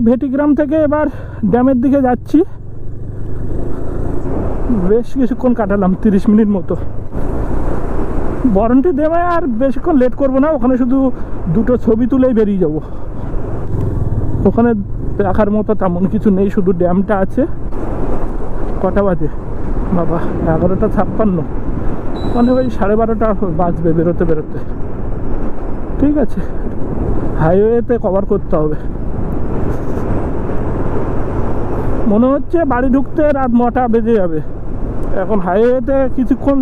ভেটিগ্রাম থেকে এবার ড্যামের দিকে যাচ্ছি। বেশ কিছুক্ষণ কাটালাম, 30 মিনিট মতো। বরন্তি ড্যামে আর বেশিক্ষণ লেট করবো না, ওখানে শুধু দুটো ছবি তুলেই বেরিয়ে যাব। ওখানে দেখার মতো তেমন কিছু নেই, শুধু ড্যামটা আছে। কটা বাজে বাবা? 11:56, মানে ওই 12:30 বাজবে বেরোতে বেরোতে। ঠিক আছে, হাইওয়েতে কভার করতে হবে। মনে হচ্ছে বাড়ি ঢুকতে রাত 9টা বেজে যাবে। এখন হাইওয়েতে কিছুক্ষণ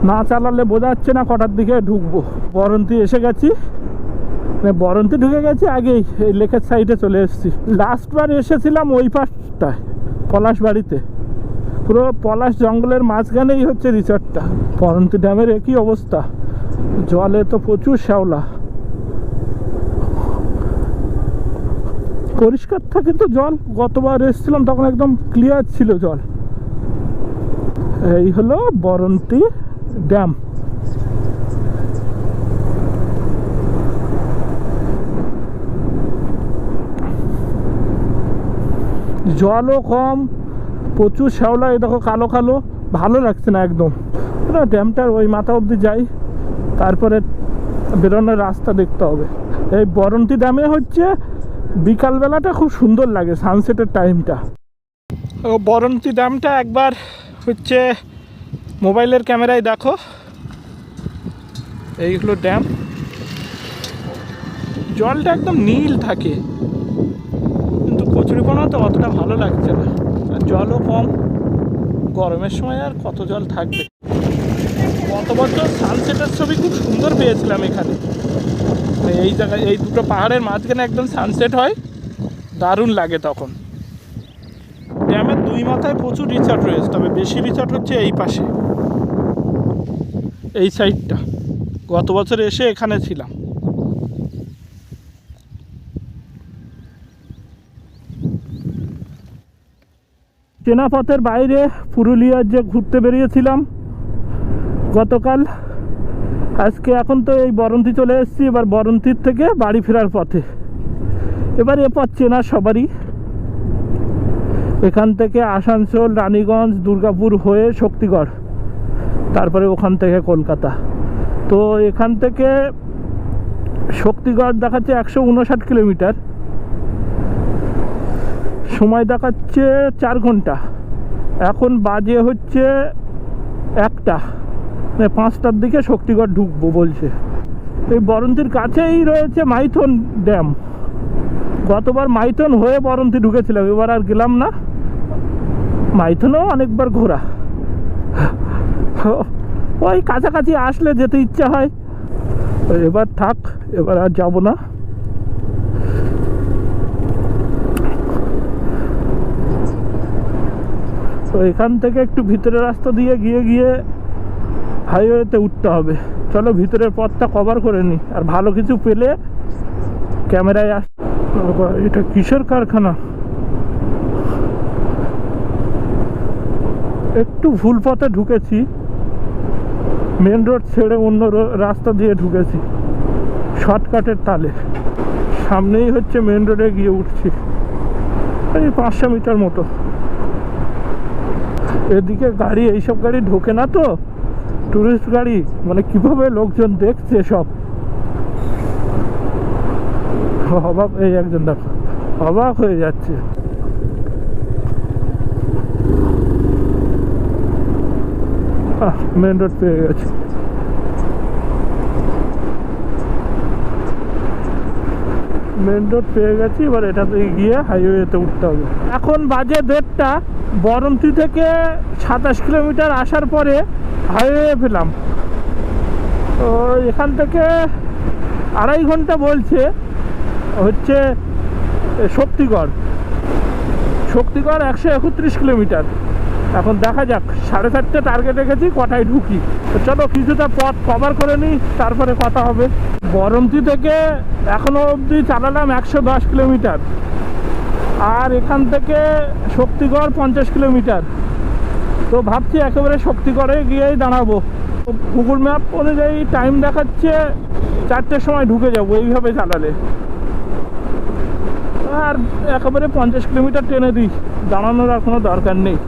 না চালালে বোঝা যাচ্ছে না কটার দিকে ঢুকবো। বরন্তি এসে গেছি, বরন্তি ঢুকে গেছি আগেই, এই লেকের সাইডে চলে এসেছি। লাস্টবার এসেছিলাম ওই পাশটায় পলাশ বাড়িতে, পুরো পলাশ জঙ্গলের মাঝখানেই হচ্ছে রিসর্টটা। বরন্তি ড্যামের একই অবস্থা, জলে তো প্রচুর শ্যাওলা। পরিষ্কার থাকে তো জল, গতবার এসেছিলাম তখন একদম ক্লিয়ার ছিল জল। এই হলো বরন্তি ড্যাম। জলও কম, প্রচুর শ্যাওলা। এই দেখো কালো কালো, ভালো লাগছে না একদম। ড্যামটার ওই মাথা অবধি যাই, তারপরে বেরোনোর রাস্তা দেখতে হবে। এই বরন্তি ড্যামে হচ্ছে বিকালবেলাটা খুব সুন্দর লাগে, সানসেটের টাইমটা। বরন্তি ড্যামটা একবার হচ্ছে মোবাইলের ক্যামেরায় দেখো। এই হলো ড্যাম, জলটা একদম নীল থাকে, কিন্তু কচুরিপানা তো অতটা ভালো লাগছে না, আর জলও কম। গরমের সময় আর কত জল থাকবে। গত বছর সানসেটের ছবি খুব সুন্দর পেয়েছিলাম এখানে। এই জায়গায় এই দুটো পাহাড়ের মাঝখানে একদম সানসেট হয়, দারুণ লাগে তখন। ড্যামের দুই মাথায় প্রচুর রিসর্ট রয়েছে, তবে বেশি রিসর্ট হচ্ছে এই পাশে, এই সাইডটা। গত বছর এসে এখানে ছিলাম। চেনা পথের বাইরে পুরুলিয়ার যে ঘুরতে বেরিয়েছিলাম গতকাল, আজকে এখন তো এই বরন্তি চলে এসেছি। এবার বরন্তির থেকে বাড়ি ফেরার পথে। এবার এ পথ চেনা সবারই। এখান থেকে আসানসোল, রানীগঞ্জ, দুর্গাপুর হয়ে শক্তিগড়, তারপরে ওখান থেকে কলকাতা। তো এখান থেকে শক্তিগড় দেখাচ্ছে 159 কিলোমিটার, সময় দেখাচ্ছে 4 ঘন্টা। এখন বাজে হচ্ছে 1টা, 5টার দিকে শক্তিগড় ঢুকবো বলছে। এই বরন্তির কাছেই রয়েছে মাইথন ড্যাম। গতবার মাইথন হয়ে বরন্তি ঢুকেছিলাম, এবার আর গেলাম না। মাইথনেও অনেকবার ঘোরা, ওই কাছাকাছি আসলে যেতে ইচ্ছা হয়। এবার থাক, এবার আর যাব না। তো এখান থেকে একটু ভিতরের রাস্তা দিয়ে গিয়ে হাইওয়েতে উঠতে হবে। চলো ভিতরের পথটা কভার করে নিই, আর ভালো কিছু পেলে ক্যামেরায় আস। এটা কিসের কারখানা? একটু ভুল পথে ঢুকেছি, মেন রোড ছেড়ে অন্য রাস্তা দিয়ে ঢুকেছি শর্টকাটের তালে। সামনেই হচ্ছে মেন রোডে গিয়ে উঠছি, এই 500 মিটার মতো। এদিকে গাড়ি, এইসব গাড়ি ঢোকে না তো, টুরিস্ট গাড়ি, মানে কিভাবে লোকজন দেখছে সব, অবাক। এই একজন দেখো, অবাক হয়ে যাচ্ছে। মেন রোড পেয়ে গেছে। মেন রোড পেয়ে গেছি, এবার এটাতে গিয়ে হাইওয়েতে উঠতে হবে। এখন বাজে 1:30। বরন্তি থেকে 27 কিলোমিটার আসার পরে হাইওয়ে পেলাম। তো এখান থেকে 2.5 ঘন্টা বলছে হচ্ছে শক্তিগড়। 131 কিলোমিটার। এখন দেখা যাক, 4:30 টার্গেট রেখেছি, কটায় ঢুকি। তো চলো কিছুটা পথ কভার করে নিই, তারপরে কথা হবে। বরন্তি থেকে এখনো অবধি চালালাম 110 কিলোমিটার, আর এখান থেকে শক্তিগড় 50 কিলোমিটার। তো ভাবছি একেবারে শক্তিগড়ে গিয়েই দাঁড়াবো। গুগল ম্যাপ অনুযায়ী টাইম দেখাচ্ছে 4টের সময় ঢুকে যাবো এইভাবে চালালে। আর একেবারে 50 কিলোমিটার টেনে দিই, দাঁড়ানোর আর কোনো দরকার নেই।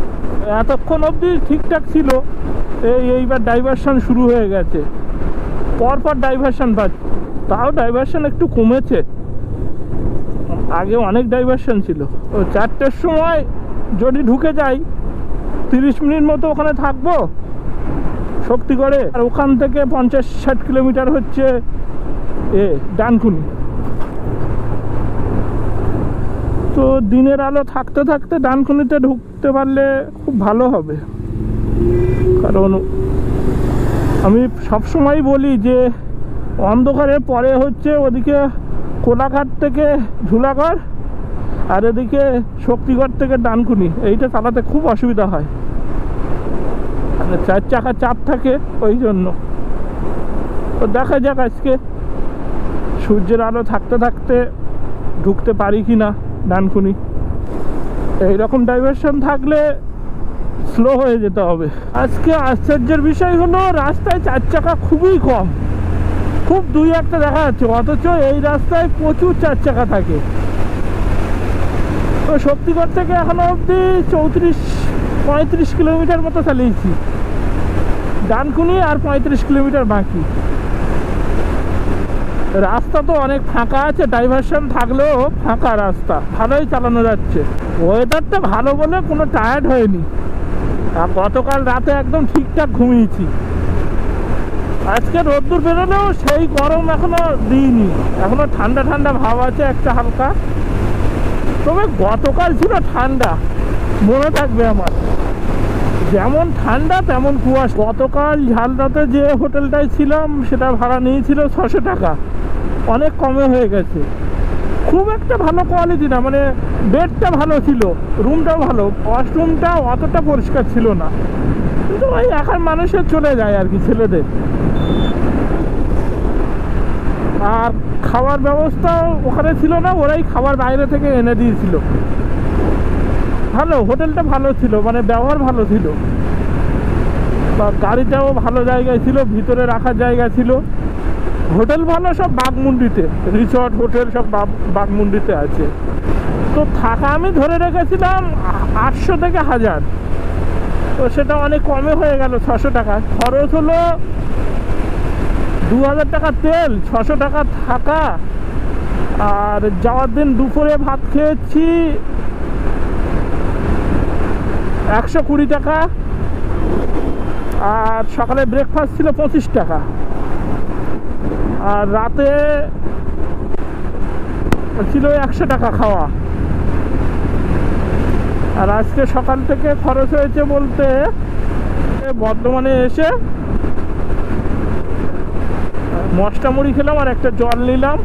এতক্ষণ অবধি ঠিকঠাক ছিল, এইবার ডাইভারশন শুরু হয়ে গেছে, পরপর ডাইভারশন পাচ্ছি। তাও ডাইভারশন একটু কমেছে, আগে অনেক ডাইভারশন ছিল। ও 4টের সময় যদি ঢুকে যাই 30 মিনিট মতো ওখানে থাকবো শক্তিগড়ে, আর ওখান থেকে 50-60 কিলোমিটার হচ্ছে ডানকুনি। তো দিনের আলো থাকতে থাকতে ডানকুনিতে ঢুকতে পারলে খুব ভালো হবে। কারণ আমি সবসময় বলি যে অন্ধকারের পরে হচ্ছে ওদিকে কোলাঘাট থেকে ঝুলাগড়, আর এদিকে শক্তিগড় থেকে ডানকুনি, এইটা চালাতে খুব অসুবিধা হয়, মানে 4 চাকা চাপ থাকে ওই জন্য। তো দেখা যাক আজকে সূর্যের আলো থাকতে থাকতে ঢুকতে পারি কি না ডানকুনি। এইরকম ডাইভারশন থাকলে স্লো হয়ে যেতে হবে। আজকে আশ্চর্যের বিষয় হলো রাস্তায় 4 চাকা খুবই কম, খুব 2-1টা দেখা যাচ্ছে, অথচ এই রাস্তায় প্রচুর 4 চাকা থাকে। তো শক্তিগড় থেকে এখনো অবধি 34-35 কিলোমিটার মতো চালিয়েছি, ডানকুনি আর 35 কিলোমিটার বাকি। রাস্তা তো অনেক ফাঁকা আছে, ডাইভারশন থাকলেও ফাঁকা রাস্তা, ভালোই চালানো যাচ্ছে। ওয়েদারটা ভালো বলে কোনো টায়ার্ড হয়নি, আর গতকাল রাতে একদম ঠিকঠাক ঘুমিয়েছি। আজকে রোদ্দুর বেরোলেও সেই গরম এখনো দিইনি, এখনো ঠান্ডা ঠান্ডা ভাব আছে একটা হালকা। তবে গতকাল ছিল ঠান্ডা, মনে থাকবে আমার, যেমন ঠান্ডা তেমন কুয়াশা। গতকাল ঝালদাতে যে হোটেলটায় ছিলাম সেটা ভাড়া নিয়েছিল 600 টাকা, অনেক কমে হয়ে গেছে। খুব একটা ভালো কোয়ালিটি না, মানে বেডটা ভালো ছিল, রুমটাও ভালো, ওয়াশরুমটা অতটা পরিষ্কার ছিল না, কিন্তু ওই এখন মানুষের চলে যায় আর কি, ছেলেদের। আর খাওয়ার ব্যবস্থাও ওখানে ছিল না, ওরাই খাবার বাইরে থেকে এনে দিয়েছিল। ভালো, হোটেলটা ভালো ছিল, মানে ব্যবহার ভালো ছিল, বা গাড়িটাও ভালো জায়গায় ছিল, ভিতরে রাখার জায়গা ছিল। হোটেল ভালো, সব বাঘমুন্ডিতে, রিসর্ট হোটেল সব বাঘমুন্ডিতে আছে। তো থাকা আমি ধরে রেখেছিলাম 800 থেকে 1000, তো সেটা অনেক কমে হয়ে গেল 600 টাকা। খরচ হলো 2000 টাকা তেল, 600 টাকা থাকা, আর যাওয়ার দিন দুপুরে ভাত খেয়েছি 120 টাকা, আর সকালে ব্রেকফাস্ট ছিল 25 টাকা, আর রাতে ছিল 100 টাকা খাওয়া। আর আজকে সকাল থেকে খরচ হয়েছে বলতে, বর্ধমানে এসে মশটা মুড়ি খেলাম আর একটা জল নিলাম,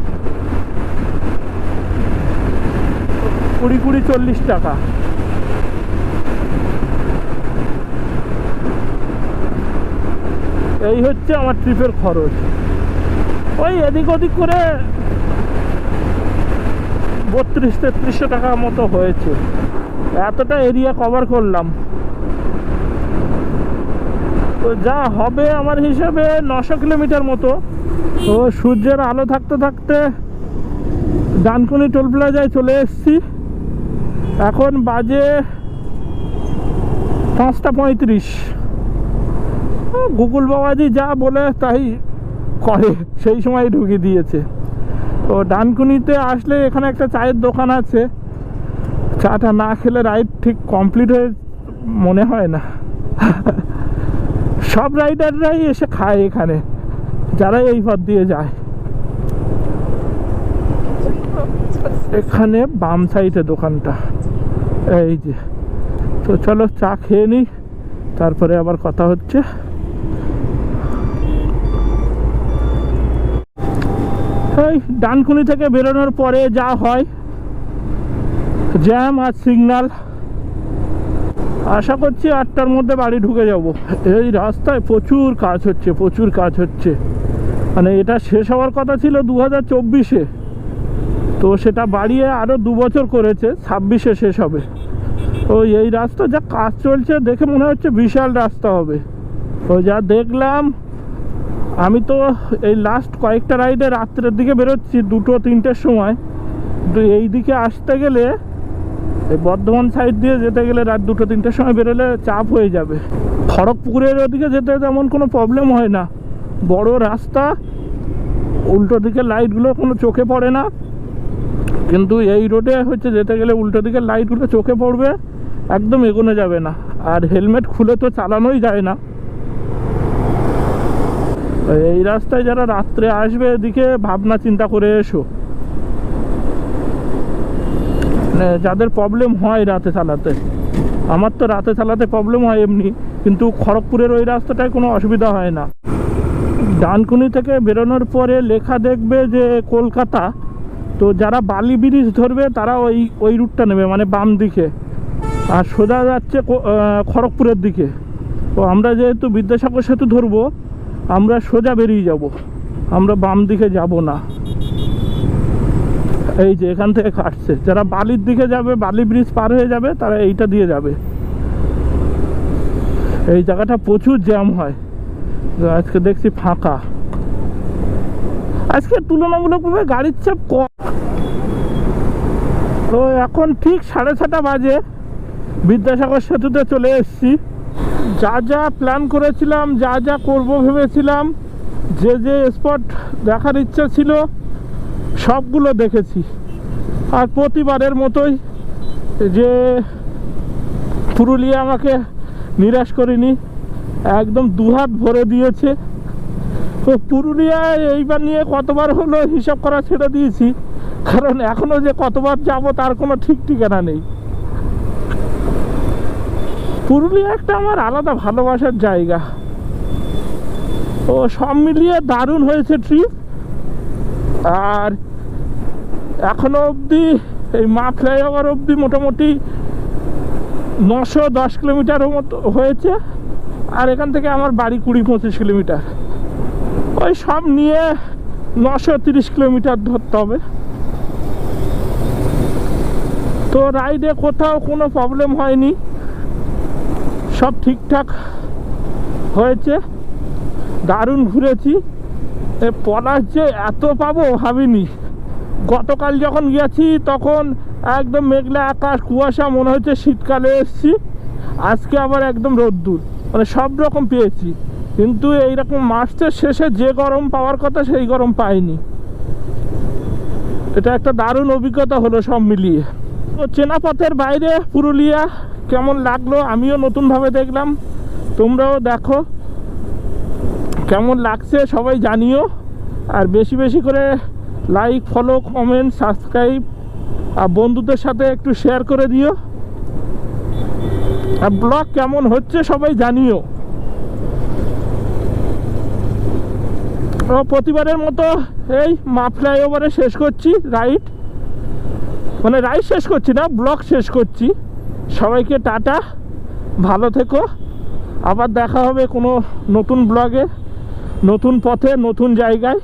20-40 টাকা। এই হচ্ছে আমার ট্রিপের খরচ। ওই এদিক ওদিক করে 3200-3300 টাকা মতো হয়েছে, এতটা এরিয়া কভার করলাম। তো যা হবে আমার হিসাবে 900 কিলোমিটার মতো। তো সূর্যের আলো থাকতে থাকতে ডানকুনি টোল প্লাজায় চলে এসেছি। এখন বাজে 5:35। গুগল বাবাজি যা বলে তাই করে, সেই সময় ঢুকিয়ে দিয়েছে। তো ডানকুনিতে আসলে এখানে একটা চায়ের দোকান আছে, চাটা না খেলে রাইড ঠিক কমপ্লিট হয়ে মনে হয় না। সব রাইডাররাই এসে খায় এখানে, যারা এই পথ দিয়ে যায়। এখানে বাম সাইডে দোকানটা, এই যে। তো চলো চা খেয়ে নিই, তারপরে আবার কথা হচ্ছে। এই ডানকুনি থেকে বেরোনোর পরে যা হয় জ্যাম আর সিগন্যাল। আশা করছি 8টার মধ্যে বাড়ি ঢুকে যাব। এই রাস্তায় প্রচুর কাজ হচ্ছে, প্রচুর কাজ হচ্ছে, মানে এটা শেষ হওয়ার কথা ছিল 2024-এ, তো সেটা বাড়িয়ে আরও 2 বছর করেছে, 26-এ শেষ হবে। তো এই রাস্তা যা কাজ চলছে দেখে মনে হচ্ছে বিশাল রাস্তা হবে। তো যা দেখলাম, আমি তো এই লাস্ট কয়েকটা রাইডে রাত্রের দিকে বেরোচ্ছি 2-3টের সময়, কিন্তু এই দিকে আসতে গেলে এই বর্ধমান সাইড দিয়ে যেতে গেলে রাত 2-3টের সময় বেরোলে চাপ হয়ে যাবে। খড়গপুরের ওদিকে যেতে তেমন কোনো প্রবলেম হয় না, বড় রাস্তা, উল্টো দিকে লাইটগুলো কোনো চোখে পড়ে না। কিন্তু এই রোডে হচ্ছে যেতে গেলে উল্টো দিকের লাইটগুলো চোখে পড়বে, একদম এগোনো যাবে না। আর হেলমেট খুলে তো চালানোই যায় না। এই রাস্তায় যারা রাত্রে আসবে এদিকে ভাবনা চিন্তা করে এসো, মানে যাদের প্রবলেম হয় রাতে চালাতে। আমার তো রাতে চালাতে প্রবলেম হয় এমনি, কিন্তু খড়গপুরের ওই রাস্তাটায় কোনো অসুবিধা হয় না। ডানকুনি থেকে বেরোনোর পরে লেখা দেখবে যে কলকাতা, তো যারা বালি ব্রিজ ধরবে তারা ওই রুটটা নেবে, মানে বাম দিকে, আর সোজা যাচ্ছে খড়গপুরের দিকে। তো আমরা যেহেতু বিদ্যাসাগর সেতু ধরবো, আমরা সোজা বেরিয়ে যাব, আমরা বাম দিকে যাব না। এই যে এখান থেকে কাটছে, যারা বালির দিকে যাবে, বালি ব্রিজ পার হয়ে যাবে, তারা এইটা দিয়ে যাবে। এই জায়গাটা প্রচুর জ্যাম হয়, আজকে দেখছি ফাঁকা। আজকে তুলনামূলকভাবে গাড়ির চাপ কম। তো এখন ঠিক 6:30 বাজে, বিদ্যাসাগর সেতুতে চলে এসেছি। যা যা প্ল্যান করেছিলাম, যা যা করব ভেবেছিলাম, যে যে স্পট দেখার ইচ্ছা ছিল সবগুলো দেখেছি। আর প্রতিবারের মতোই যে পুরুলিয়া আমাকে নিরাশ করেনি, একদম দুহাত ভরে দিয়েছে। তো পুরুলিয়ায় এইবার নিয়ে কতবার হলো হিসাব করা ছেড়ে দিয়েছি, কারণ এখনও যে কতবার যাব তার কোনো ঠিক ঠিকানা নেই। পুরুলিয়া একটা আমার আলাদা ভালোবাসার জায়গা। ও সব মিলিয়ে দারুণ হয়েছে ট্রিপ। আর এখনো অবধি এই মা ফ্লাইওভার অবধি মোটামুটি 910 কিলোমিটারের মতো হয়েছে। আর এখান থেকে আমার বাড়ি 20-25 কিলোমিটার, ওই সব নিয়ে 930 কিলোমিটার ধরতে হবে। তো রাইডে কোথাও কোনো প্রবলেম হয়নি, সব ঠিকঠাক হয়েছে, দারুণ ঘুরেছি। পলাশ যে এত পাবো ভাবিনি। গতকাল যখন গেছি তখন একদম মেঘলা আকাশ, কুয়াশা, মনে হচ্ছে শীতকালে এসেছি। আজকে আবার একদম রোদ্দুর, মানে সব রকম পেয়েছি। কিন্তু এইরকম মার্চের শেষে যে গরম পাওয়ার কথা সেই গরম পাইনি। এটা একটা দারুণ অভিজ্ঞতা হলো সব মিলিয়ে। তো চেনা পথের বাইরে পুরুলিয়া কেমন লাগলো আমিও নতুনভাবে দেখলাম, তোমরাও দেখো কেমন লাগছে সবাই জানিও। আর বেশি বেশি করে লাইক, ফলো, কমেন্ট, সাবস্ক্রাইব আর বন্ধুদের সাথে একটু শেয়ার করে দিও। আর ব্লগ কেমন হচ্ছে সবাই জানিও। ও প্রতিবারের মতো এই মা ফ্লাইওভারে শেষ করছি রাইড, মানে রাইড শেষ করছি না, ব্লগ শেষ করছি। সবাইকে টাটা, ভালো থেকো। আবার দেখা হবে কোনো নতুন ব্লগে, নতুন পথে, নতুন জায়গায়।